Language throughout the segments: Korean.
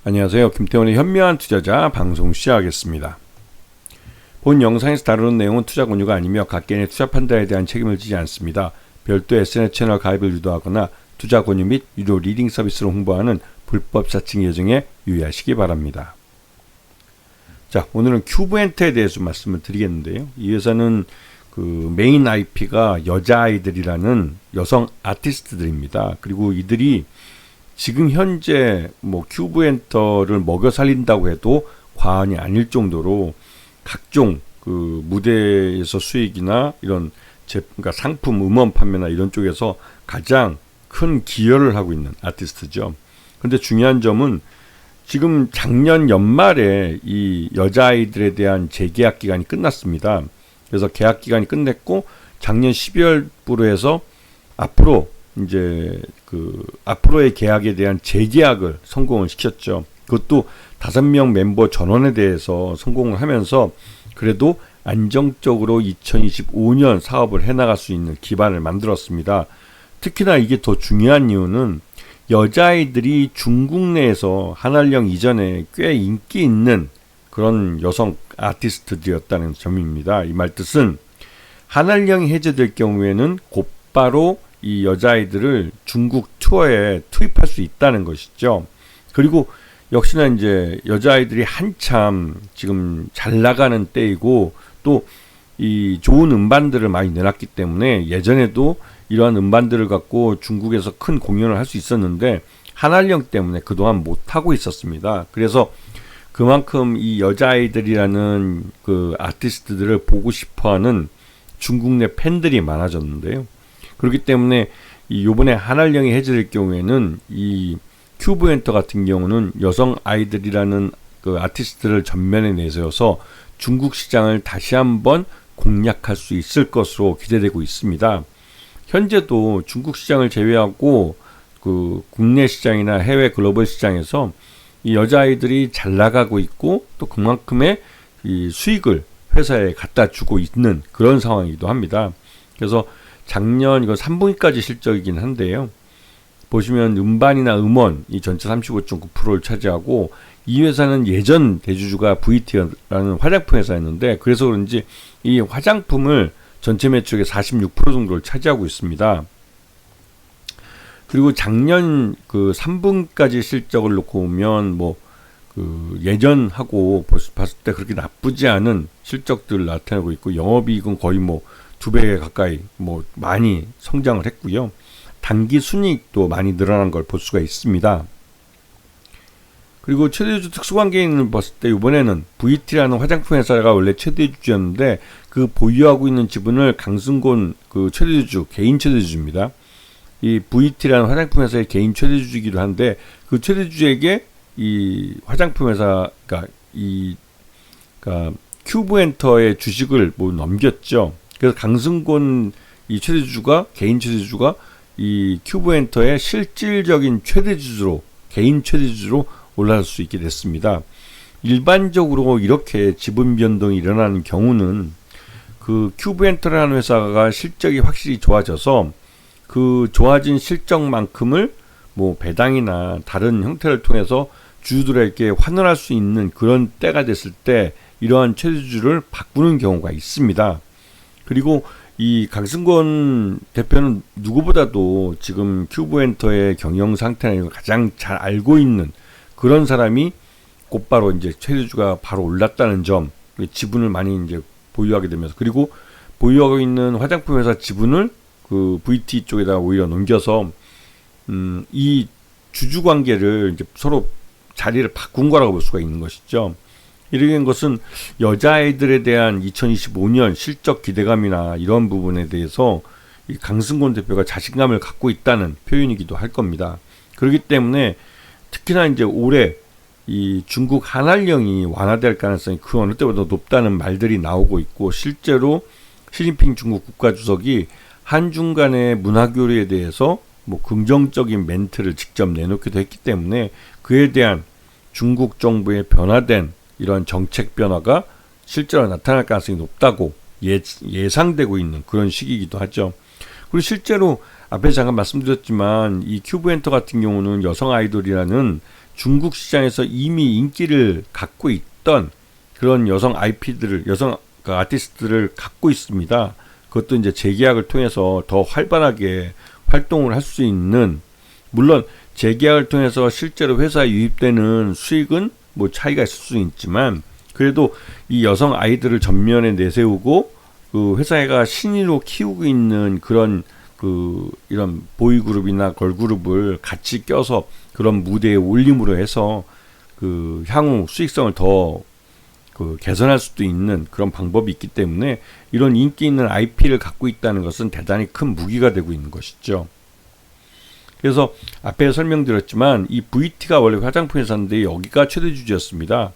안녕하세요. 김태원의 현명한 투자자 방송 시작하겠습니다. 본 영상에서 다루는 내용은 투자 권유가 아니며 각개인의 투자 판단에 대한 책임을 지지 않습니다. 별도 SNS 채널 가입을 유도하거나 투자 권유 및 유료 리딩 서비스를 홍보하는 불법 사칭 예정에 유의하시기 바랍니다. 자, 오늘은 큐브엔터에 대해서 말씀을 드리겠는데요. 이 회사는 그 메인 IP가 여자아이들이라는 여성 아티스트들입니다. 그리고 이들이 지금 현재 뭐 큐브엔터를 먹여 살린다고 해도 과언이 아닐 정도로 각종 그 무대에서 수익이나 이런 그러니까 상품 음원 판매나 이런 쪽에서 가장 큰 기여를 하고 있는 아티스트죠. 근데 중요한 점은 지금 작년 연말에 이 여자아이들에 대한 재계약 기간이 끝났습니다. 그래서 계약 기간이 끝냈고 작년 12월부로 해서 앞으로 이제 그 앞으로의 계약에 대한 재계약을 성공을 시켰죠. 그것도 5명 멤버 전원에 대해서 성공을 하면서 그래도 안정적으로 2025년 사업을 해나갈 수 있는 기반을 만들었습니다. 특히나 이게 더 중요한 이유는 여자아이들이 중국 내에서 한알령 이전에 꽤 인기 있는 그런 여성 아티스트들이었다는 점입니다. 이 말 뜻은 한알령이 해제될 경우에는 곧바로 이 여자아이들을 중국 투어에 투입할 수 있다는 것이죠. 그리고 역시나 이제 여자아이들이 한참 지금 잘 나가는 때이고 또 이 좋은 음반들을 많이 내놨기 때문에 예전에도 이러한 음반들을 갖고 중국에서 큰 공연을 할 수 있었는데 한알령 때문에 그동안 못하고 있었습니다. 그래서 그만큼 이 여자아이들이라는 그 아티스트들을 보고 싶어하는 중국 내 팬들이 많아졌는데요. 그렇기 때문에 요번에 한알령이 해제될 경우에는 이 큐브엔터 같은 경우는 여성 아이들이라는 그 아티스트를 전면에 내세워서 중국 시장을 다시 한번 공략할 수 있을 것으로 기대되고 있습니다. 현재도 중국 시장을 제외하고 그 국내 시장이나 해외 글로벌 시장에서 이 여자아이들이 잘 나가고 있고 또 그만큼의 이 수익을 회사에 갖다 주고 있는 그런 상황이기도 합니다. 그래서 작년 이거 3분기까지 실적이긴 한데요. 보시면 음반이나 음원 이 전체 35.9%를 차지하고 이 회사는 예전 대주주가 VT라는 화장품 회사였는데 그래서 그런지 이 화장품을 전체 매출의 46% 정도를 차지하고 있습니다. 그리고 작년 그 3분까지 실적을 놓고 보면 뭐 그 예전하고 봤을 때 그렇게 나쁘지 않은 실적들을 나타내고 있고 영업이익은 거의 뭐 2배 가까이 뭐 많이 성장을 했고요. 단기 순이익도 많이 늘어난 걸 볼 수가 있습니다. 그리고 최대주주 특수관계인을 봤을 때 이번에는 VT라는 화장품 회사가 원래 최대주주였는데 그 보유하고 있는 지분을 강승곤 그 최대주주 개인 최대주주입니다. 이 VT라는 화장품 회사의 개인 최대주주이기도 한데 그 최대주주에게 이 화장품 회사가 그러니까 큐브엔터의 주식을 뭐 넘겼죠. 그래서 강승곤 이 최대주주가 개인 최대주주가 이 큐브엔터의 실질적인 최대주주로 개인 최대주주로 올라갈 수 있게 됐습니다. 일반적으로 이렇게 지분 변동이 일어나는 경우는 그 큐브엔터라는 회사가 실적이 확실히 좋아져서 그 좋아진 실적만큼을 뭐 배당이나 다른 형태를 통해서 주주들에게 환원할 수 있는 그런 때가 됐을 때 이러한 최대주주를 바꾸는 경우가 있습니다. 그리고 이 강승권 대표는 누구보다도 지금 큐브엔터의 경영 상태를 가장 잘 알고 있는 그런 사람이 곧바로 이제 최대주가 바로 올랐다는 점, 지분을 많이 이제 보유하게 되면서 그리고 보유하고 있는 화장품 회사 지분을 그 VT 쪽에다가 오히려 넘겨서 이 주주 관계를 이제 서로 자리를 바꾼 거라고 볼 수가 있는 것이죠. 이렇게 된 것은 여자아이들에 대한 2025년 실적 기대감이나 이런 부분에 대해서 이 강승곤 대표가 자신감을 갖고 있다는 표현이기도 할 겁니다. 그렇기 때문에 특히나 이제 올해 이 중국 한알령이 완화될 가능성이 그 어느 때보다 높다는 말들이 나오고 있고 실제로 시진핑 중국 국가주석이 한중 간의 문화교류에 대해서 뭐 긍정적인 멘트를 직접 내놓기도 했기 때문에 그에 대한 중국 정부의 변화된 이런 정책 변화가 실제로 나타날 가능성이 높다고 예상되고 있는 그런 시기이기도 하죠. 그리고 실제로 앞에 잠깐 말씀드렸지만 이 큐브엔터 같은 경우는 여성 아이돌이라는 중국 시장에서 이미 인기를 갖고 있던 그런 여성 여성 아티스트들을 갖고 있습니다. 그것도 이제 재계약을 통해서 더 활발하게 활동을 할 수 있는, 물론 재계약을 통해서 실제로 회사에 유입되는 수익은 뭐 차이가 있을 수 있지만, 그래도 이 여성 아이들을 전면에 내세우고 그 회사가 신의로 키우고 있는 그런 이런 보이그룹이나 걸그룹을 같이 껴서 그런 무대에 올림으로 해서 향후 수익성을 더 개선할 수도 있는 그런 방법이 있기 때문에 이런 인기 있는 IP를 갖고 있다는 것은 대단히 큰 무기가 되고 있는 것이죠. 그래서 앞에 설명드렸지만 이 VT가 원래 화장품 회사인데 여기가 최대 주주였습니다.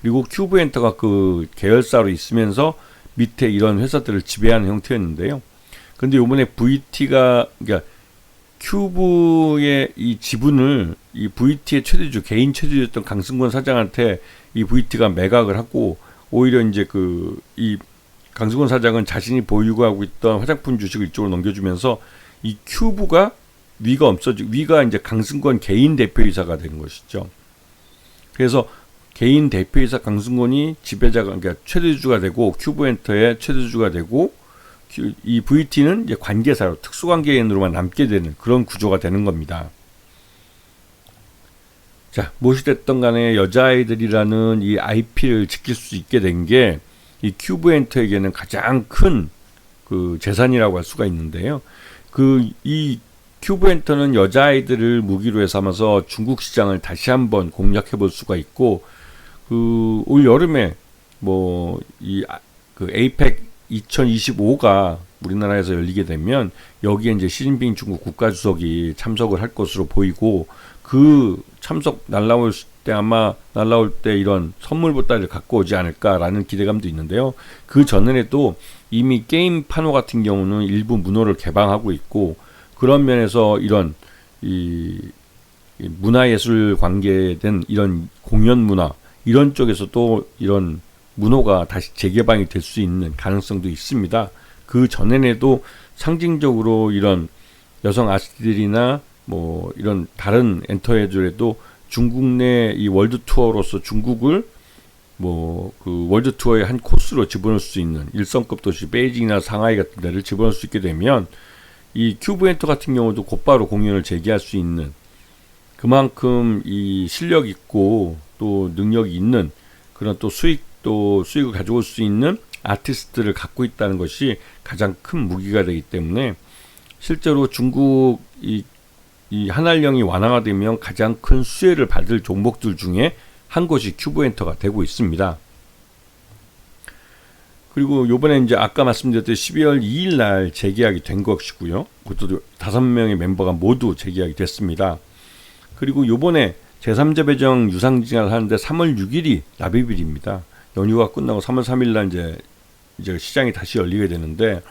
그리고 큐브엔터가 그 계열사로 있으면서 밑에 이런 회사들을 지배하는 형태였는데요. 근데 요번에 VT가, 그러니까 큐브의 이 지분을 이 VT의 최대주, 개인 최대주였던 강승권 사장한테 이 VT가 매각을 하고, 오히려 이제 이 강승권 사장은 자신이 보유하고 있던 화장품 주식을 이쪽으로 넘겨주면서 이 큐브가 위가 이제 강승권 개인 대표이사가 되는 것이죠. 그래서 개인 대표이사 강승권이 지배자가, 그러니까 최대주가 되고 큐브엔터의 최대주가 되고, 이 VT는 이제 관계사로 특수관계인으로만 남게 되는 그런 구조가 되는 겁니다. 자, 무엇이 됐든 간에 여자아이들이라는 이 IP를 지킬 수 있게 된 게 이 큐브엔터에게는 가장 큰 재산이라고 할 수가 있는데요. 이 큐브엔터는 여자아이들을 무기로 삼아서 중국 시장을 다시 한번 공략해 볼 수가 있고, 올 여름에 에이펙 2025가 우리나라에서 열리게 되면 여기에 이제 시진핑 중국 국가주석이 참석을 할 것으로 보이고, 그 참석 날라올 때 이런 선물 보따리를 갖고 오지 않을까라는 기대감도 있는데요. 그 전에도 이미 게임 판호 같은 경우는 일부 문호를 개방하고 있고, 그런 면에서 이런 이 문화예술 관계된 이런 공연 문화 이런 쪽에서도 이런 문호가 다시 재개방이 될 수 있는 가능성도 있습니다. 그 전에도 상징적으로 이런 여성 아티스트들이나 이런 다른 엔터에들에도 중국 내 이 월드 투어로서 중국을 월드 투어의 한 코스로 집어넣을 수 있는 일성급 도시 베이징이나 상하이 같은 데를 집어넣을 수 있게 되면 이 큐브엔터 같은 경우도 곧바로 공연을 재개할 수 있는, 그만큼 이 실력 있고 또 능력이 있는 그런 또 수익을 가져올 수 있는 아티스트를 갖고 있다는 것이 가장 큰 무기가 되기 때문에, 실제로 중국 이 한알령이 완화가 되면 가장 큰 수혜를 받을 종목들 중에 한 곳이 큐브엔터가 되고 있습니다. 그리고 요번에 이제 아까 말씀드렸듯이 12월 2일 날 재계약이 된 것이고요. 그것도 5명의 멤버가 모두 재계약이 됐습니다. 그리고 요번에 제3자 배정 유상증약을 하는데 3월 6일이 납입일입니다. 연휴가 끝나고 3월 3일 날 이제 시장이 다시 열리게 되는데,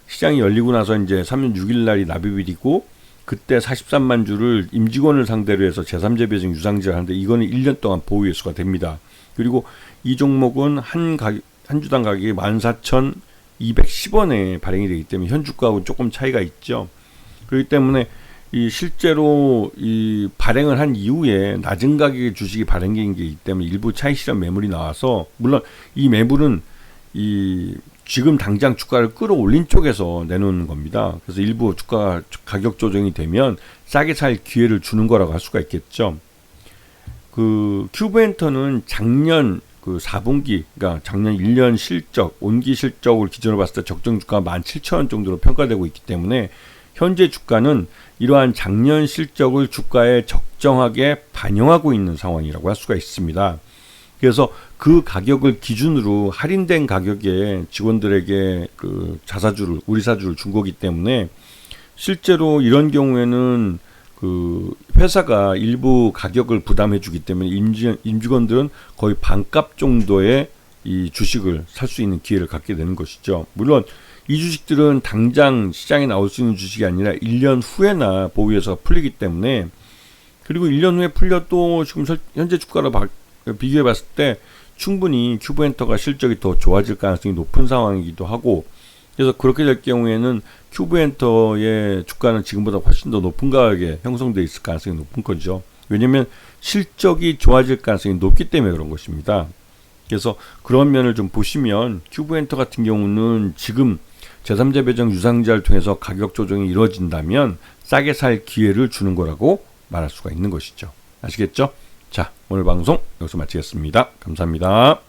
시장이 열리고 나서 이제 3월 6일 날이 납입일이고, 그때 43만 주를 임직원을 상대로 해서 제3자 배정 유상증약을 하는데 이거는 1년 동안 보유예수가 됩니다. 그리고 이 종목은 한 주당 가격이 14,210원에 발행이 되기 때문에 현주가하고 조금 차이가 있죠. 그렇기 때문에 실제로 발행을 한 이후에 낮은 가격의 주식이 발행된 게 있기 때문에 일부 차익 실현 매물이 나와서, 물론 이 매물은 지금 당장 주가를 끌어올린 쪽에서 내놓는 겁니다. 그래서 일부 주가 가격 조정이 되면 싸게 살 기회를 주는 거라고 할 수가 있겠죠. 큐브엔터는 작년 4분기, 그러니까 작년 1년 실적, 온기 실적을 기준으로 봤을 때 적정 주가가 17,000원 정도로 평가되고 있기 때문에 현재 주가는 이러한 작년 실적을 주가에 적정하게 반영하고 있는 상황이라고 할 수가 있습니다. 그래서 그 가격을 기준으로 할인된 가격에 직원들에게 우리 사주를 준 거기 때문에, 실제로 이런 경우에는 회사가 일부 가격을 부담해 주기 때문에 임직원들은 거의 반값 정도의 이 주식을 살 수 있는 기회를 갖게 되는 것이죠. 물론 이 주식들은 당장 시장에 나올 수 있는 주식이 아니라 1년 후에나 보유해서 풀리기 때문에, 그리고 1년 후에 풀려도 지금 현재 주가로 비교해 봤을 때 충분히 큐브엔터가 실적이 더 좋아질 가능성이 높은 상황이기도 하고, 그래서 그렇게 될 경우에는 큐브엔터의 주가는 지금보다 훨씬 더 높은 가격에 형성되어 있을 가능성이 높은 거죠. 왜냐면 실적이 좋아질 가능성이 높기 때문에 그런 것입니다. 그래서 그런 면을 좀 보시면 큐브엔터 같은 경우는 지금 제3자 배정 유상자를 통해서 가격 조정이 이루어진다면 싸게 살 기회를 주는 거라고 말할 수가 있는 것이죠. 아시겠죠? 자, 오늘 방송 여기서 마치겠습니다. 감사합니다.